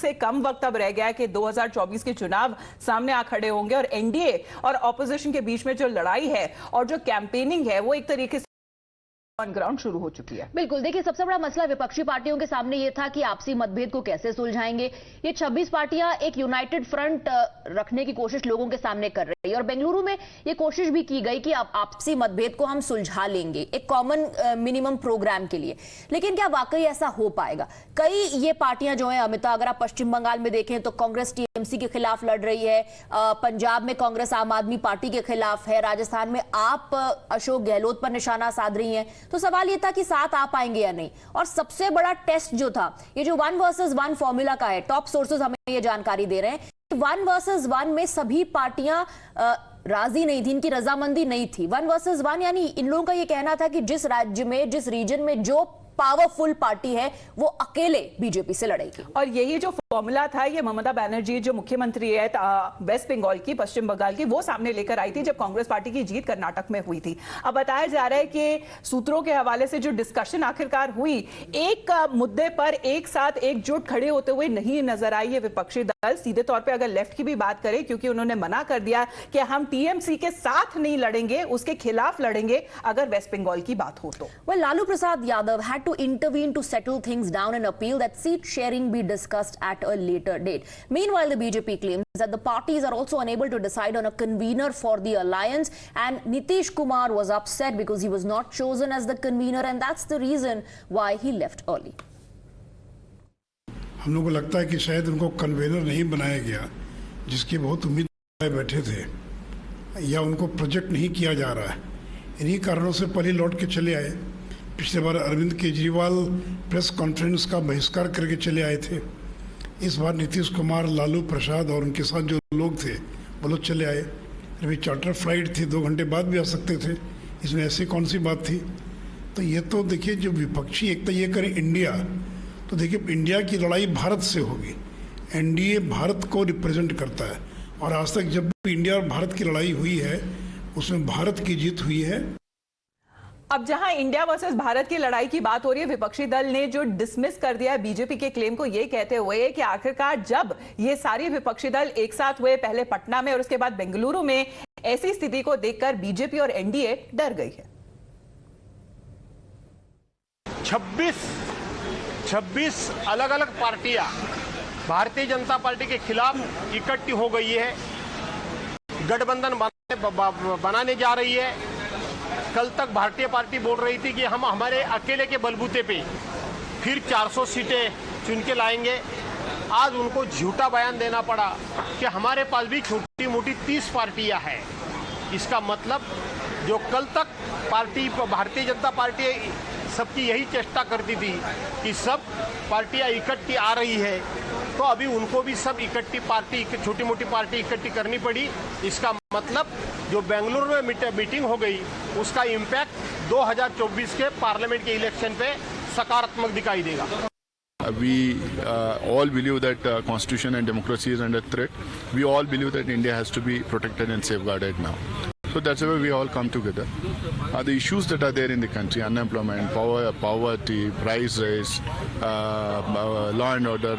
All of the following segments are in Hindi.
से कम वक्त अब रह गया है कि 2024 के चुनाव सामने आ खड़े होंगे और एनडीए और ऑपोजिशन के बीच में जो लड़ाई है और जो कैंपेनिंग है वो एक तरीके से ऑन ग्राउंड शुरू हो चुकी है। बिल्कुल, देखिए सबसे बड़ा मसला विपक्षी पार्टियों के सामने ये था कि आपसी मतभेद को कैसे सुलझाएंगे। ये 26 पार्टियां एक यूनाइटेड फ्रंट रखने की कोशिश लोगों के सामने कर रही है और बेंगलुरु में ये कोशिश भी की गई कि आपसी मतभेद को हम सुलझा लेंगे एक कॉमन मिनिमम प्रोग्राम के लिए। लेकिन क्या वाकई ऐसा हो पाएगा? कई ये पार्टियां जो है अमिता, अगर आप पश्चिम बंगाल में देखें तो कांग्रेस टीएमसी के खिलाफ लड़ रही है, पंजाब में कांग्रेस आम आदमी पार्टी के खिलाफ है, राजस्थान में आप अशोक गहलोत पर निशाना साध रही हैं। तो सवाल ये था कि साथ आ पाएंगे या नहीं। और सबसे बड़ा टेस्ट जो था ये जो 1 वर्सेस 1 फॉर्मूला का है, टॉप सोर्सेज हमें ये जानकारी दे रहे हैं 1 वर्सेस 1 में सभी पार्टियां राजी नहीं थी, इनकी रजामंदी नहीं थी। 1 वर्सेस 1 यानी इन लोगों का ये कहना था कि जिस राज्य में, जिस रीजन में जो पावरफुल पार्टी है वो अकेले बीजेपी से लड़ेगी। और यही जो फॉर्मूला था ये ममता बनर्जी जो मुख्यमंत्री है वेस्ट बंगाल की, पश्चिम बंगाल की, वो सामने लेकर आई थी जब कांग्रेस पार्टी की जीत कर्नाटक में हुई थी। अब बताया जा रहा है कि सूत्रों के हवाले से जो डिस्कशन आखिरकार हुई, एक मुद्दे पर एक साथ एकजुट खड़े होते हुए नहीं नजर आई ये विपक्षी दल। सीधे तौर पर अगर लेफ्ट की भी बात करें, क्योंकि उन्होंने मना कर दिया कि हम टीएमसी के साथ नहीं लड़ेंगे, उसके खिलाफ लड़ेंगे अगर वेस्ट बंगाल की बात हो तो। Well, Lalu Prasad Yadav had to intervene to settle things down and appeal that seat sharing be discussed at a later date. Meanwhile, the BJP claims that the parties are also unable to decide on a convener for the alliance, and Nitish Kumar was upset because he was not chosen as the convener, and that's the reason why he left early. हम लोग को लगता है कि शायद उनको कन्वेनर नहीं बनाया गया जिसकी बहुत उम्मीद बैठे थे, या उनको प्रोजेक्ट नहीं किया जा रहा है। इन्हीं कारणों से पहले लौट के चले आए। पिछले बार अरविंद केजरीवाल प्रेस कॉन्फ्रेंस का बहिष्कार करके चले आए थे। इस बार नीतीश कुमार, लालू प्रसाद और उनके साथ जो लोग थे वो लोग चले आए। अभी चार्टर फ्लाइट थी, 2 घंटे बाद भी आ सकते थे, इसमें ऐसी कौन सी बात थी? तो ये तो देखिए, जो विपक्षी एक तो ये करे इंडिया, तो देखिए इंडिया की लड़ाई भारत से होगी। एनडीए भारत को रिप्रेजेंट करता है और आज तक जब भी इंडिया और भारत की लड़ाई हुई है उसमें भारत की जीत हुई है। अब जहां इंडिया वर्सेस भारत की लड़ाई की बात हो रही है, विपक्षी दल ने जो डिसमिस कर दिया है बीजेपी के क्लेम को, ये कहते हुए कि आखिरकार जब ये सारी विपक्षी दल एक साथ हुए, पहले पटना में और उसके बाद बेंगलुरु में, ऐसी स्थिति को देखकर बीजेपी और एनडीए डर गई है। 26 अलग अलग पार्टियां भारतीय जनता पार्टी के खिलाफ इकट्ठी हो गई है, गठबंधन बनाने जा रही है। कल तक भारतीय पार्टी बोल रही थी कि हम हमारे अकेले के बलबूते पे फिर 400 सीटें चुन के लाएंगे। आज उनको झूठा बयान देना पड़ा कि हमारे पास भी छोटी मोटी 30 पार्टियां हैं। इसका मतलब जो कल तक पार्टी, भारतीय जनता पार्टी सबकी यही चेष्टा करती थी कि सब पार्टियां इकट्ठी आ रही है, तो अभी उनको भी सब इकट्ठी पार्टी, छोटी मोटी पार्टी इकट्ठी करनी पड़ी। इसका मतलब जो बेंगलुरु में मीटिंग हो गई उसका इम्पैक्ट 2024 के पार्लियामेंट के इलेक्शन पे सकारात्मक दिखाई देगा। We all believe that constitution and democracy is under threat. We all believe that India has to be protected and safeguarded now. So that's why we all come together. The issues that are there in the country, unemployment, poverty, price rise, law and order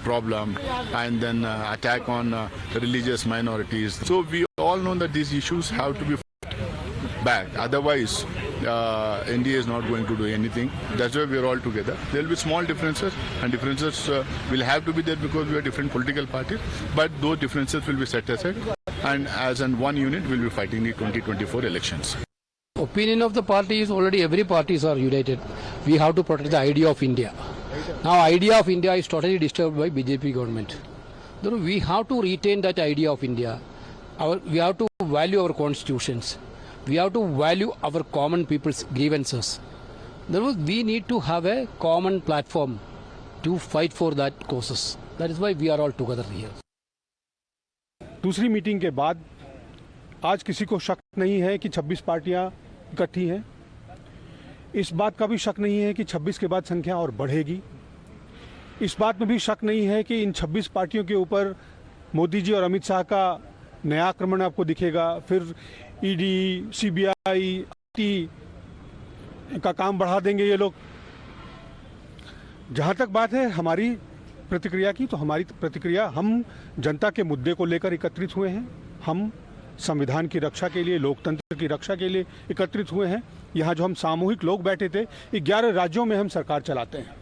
problem, and then attack on religious minorities. So we all know that these issues have to be fought back. Otherwise, India is not going to do anything. That's why we are all together. There will be small differences, and differences will have to be there because we are different political parties. But those differences will be set aside, and as an one unit, we will be fighting the 2024 elections. Opinion of the party is already every parties are united. We have to protect the idea of India. Now, idea of India is totally disturbed by BJP government. We have to retain that idea of India. We have to value our constitutions. We have to value our common people's grievances. We need to have a common platform to fight for that causes. That is why we are all together here. दूसरी मीटिंग के बाद आज किसी को शक नहीं है कि 26 पार्टियां इकट्ठी हैं। इस बात का भी शक नहीं है कि 26 के बाद संख्या और बढ़ेगी। इस बात में भी शक नहीं है कि इन 26 पार्टियों के ऊपर मोदी जी और अमित शाह का नया आक्रमण आपको दिखेगा। फिर ईडी, सीबीआई, का काम बढ़ा देंगे ये लोग। जहां तक बात है हमारी प्रतिक्रिया की, तो हमारी प्रतिक्रिया, हम जनता के मुद्दे को लेकर एकत्रित हुए हैं। हम संविधान की रक्षा के लिए, लोकतंत्र की रक्षा के लिए एकत्रित हुए हैं। यहाँ जो हम सामूहिक लोग बैठे थे, 11 राज्यों में हम सरकार चलाते हैं।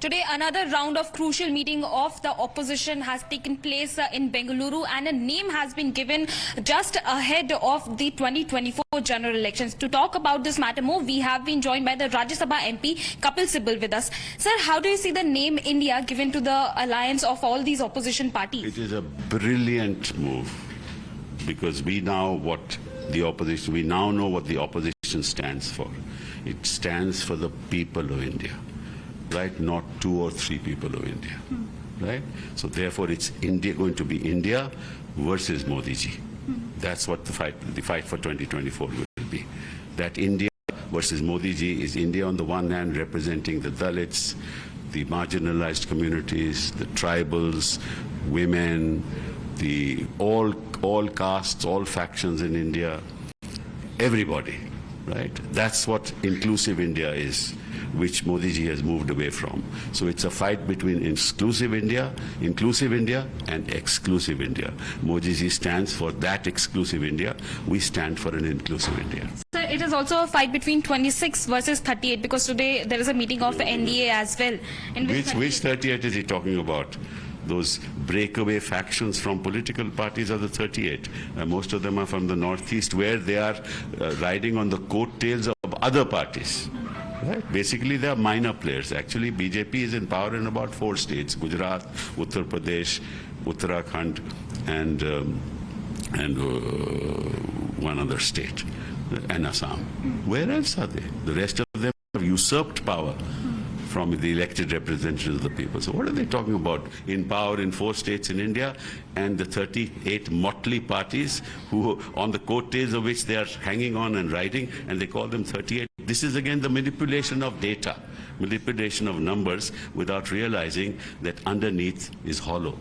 Today, another round of crucial meeting of the opposition has taken place in Bengaluru, and a name has been given just ahead of the 2024 general elections. To talk about this matter more, we have been joined by the Rajya Sabha MP Kapil Sibal with us. Sir, how do you see the name India given to the alliance of all these opposition parties? It is a brilliant move, because we now know what the opposition stands for. It stands for the people of India. Right, not 2 or 3 people of India, right? So therefore, it's India going to be India versus Modi ji. That's what the fight for 2024 will be. That India versus Modi ji is India on the one hand representing the Dalits, the marginalized communities, the tribals, women, the all castes, all factions in India, everybody, right? That's what inclusive India is, which Modi ji has moved away from. So it's a fight between inclusive India, and exclusive India. Modi ji stands for that exclusive India. We stand for an inclusive India. Sir, it is also a fight between 26 versus 38, because today there is a meeting of NDA as well. In Which 38 is he talking about? Those breakaway factions from political parties are the 38. Most of them are from the northeast, where they are riding on the coattails of other parties. Right. Basically, they are minor players. Actually, BJP is in power in about 4 states: Gujarat, Uttar Pradesh, Uttarakhand, and one other state, and Assam. Where else are they? The rest of them have usurped power from the elected representatives of the people. So what are they talking about? In power in 4 states in India, and the 38 motley parties who, on the coattails of which they are hanging on and riding, and they call them 38. This is again the manipulation of data, manipulation of numbers, without realizing that underneath is hollow.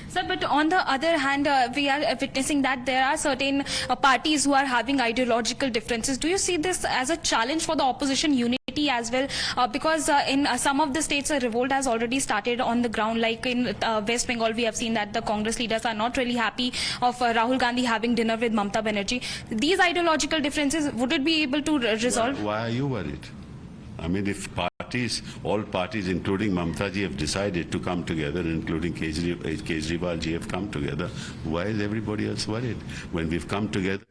Sir, but on the other hand, we are witnessing that there are certain parties who are having ideological differences. Do you see this as a challenge for the opposition unity as well? Because in some of the states, a revolt has already started on the ground. Like in West Bengal, we have seen that the Congress leaders are not really happy of Rahul Gandhi having dinner with Mamata Banerjee. These ideological differences, would it be able to resolve? Why are you worried? I mean, if all parties, including Mamata ji, have decided to come together, including Kejriwal ji have come together, why is everybody else worried? When we've come together.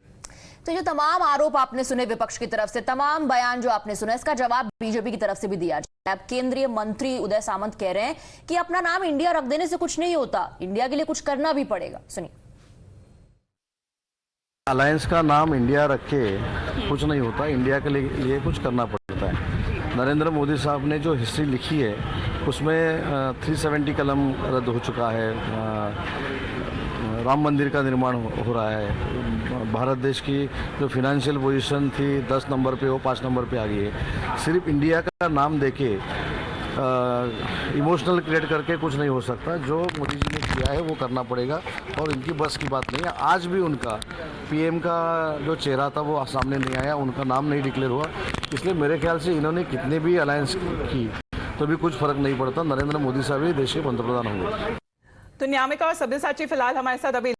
तो जो तमाम आरोप आपने सुने विपक्ष की तरफ से, तमाम बयान जो आपने सुना, इसका जवाब बीजेपी की तरफ से भी दिया जाए। अब केंद्रीय मंत्री उदय सामंत कह रहे हैं कि अपना नाम इंडिया रख देने से कुछ नहीं होता, इंडिया के लिए कुछ करना भी पड़ेगा। सुनिए। अलायंस का नाम इंडिया रख के कुछ नहीं होता, इंडिया के लिए कुछ करना पड़ता है। नरेंद्र मोदी साहब ने जो हिस्ट्री लिखी है, उसमें 370 कलम रद्द हो चुका है, राम मंदिर का निर्माण हो रहा है, भारत देश की जो फाइनेंशियल पोजीशन थी 10 नंबर पे, वो 5 नंबर पे आ गई है। सिर्फ इंडिया का नाम देके इमोशनल क्रिएट करके कुछ नहीं हो सकता। जो मोदी जी ने किया है वो करना पड़ेगा, और इनकी बस की बात नहीं है। आज भी उनका पीएम का जो चेहरा था वो सामने नहीं आया, उनका नाम नहीं डिक्लेयर हुआ। इसलिए मेरे ख्याल से इन्होंने कितने भी अलायंस की तो भी कुछ फर्क नहीं पड़ता। नरेंद्र मोदी साहब ही देश के पंतप्रधान होंगे। तो न्यामिका और सब्यसाची फिलहाल हमारे साथ अभी